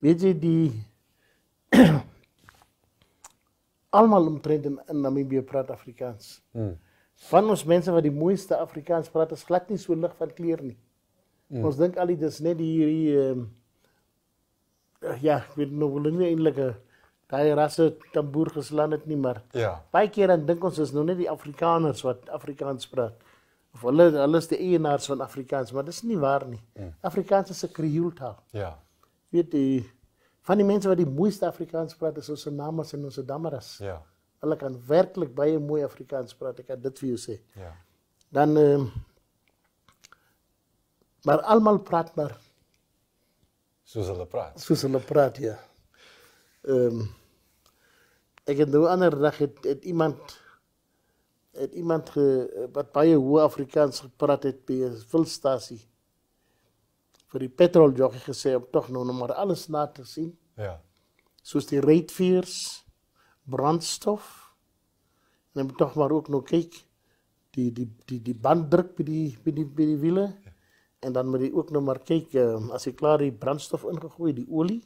weet jy die almal omtrent in Namibië praat Afrikaans. Van ons mense wat die mooiste Afrikaans praat is glad nie so lig van kleur nie. Ons dink al dis net hierdie ja, ek weet nog wel nie eintlik daai rasse tamboer geslaan het nie, maar baie keer dan dink ons is nou net die Afrikaners wat Afrikaans praat. Of hulle is die eienaars van Afrikaans, maar dis nie waar nie. Afrikaans is 'n kriooltaal. Weet jy, van die mense wat die mooiste Afrikaans praat is ons Namas en ons Damaras. Hulle kan werklik baie mooi Afrikaans praat, ek kan dit vir jou sê. Dan maar almal praat maar soos hulle praat. Soos hulle praat, ja. Ek het nou ander dag het iemand wat baie hoë Afrikaans gepraat het by 'n vulstasie vir die petroljockey gesê om tog nou maar alles na te sien. Soos die rateveers, brandstof. En dan tog maar ook nog kyk die banddruk by die wiele. En dan moet jy ook nog maar kyk as jy klaar die brandstof ingegooi, die olie.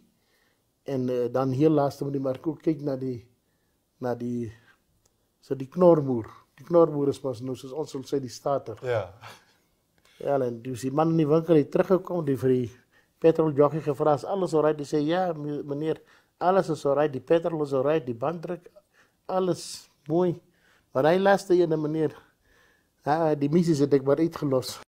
En dan heel laaste moet jy maar ook kyk na die knormoer. Die knormoer is mos nou soos ons sal sê die starter. Ja, en dus die man in die winkel het teruggekom, die vir die petroljockey gevra as alles alright, die sê ja meneer, alles is alright, die petrol is alright, die banddruk, alles mooi. Maar hy laaste ene meneer, die missies het ek maar uitgelos.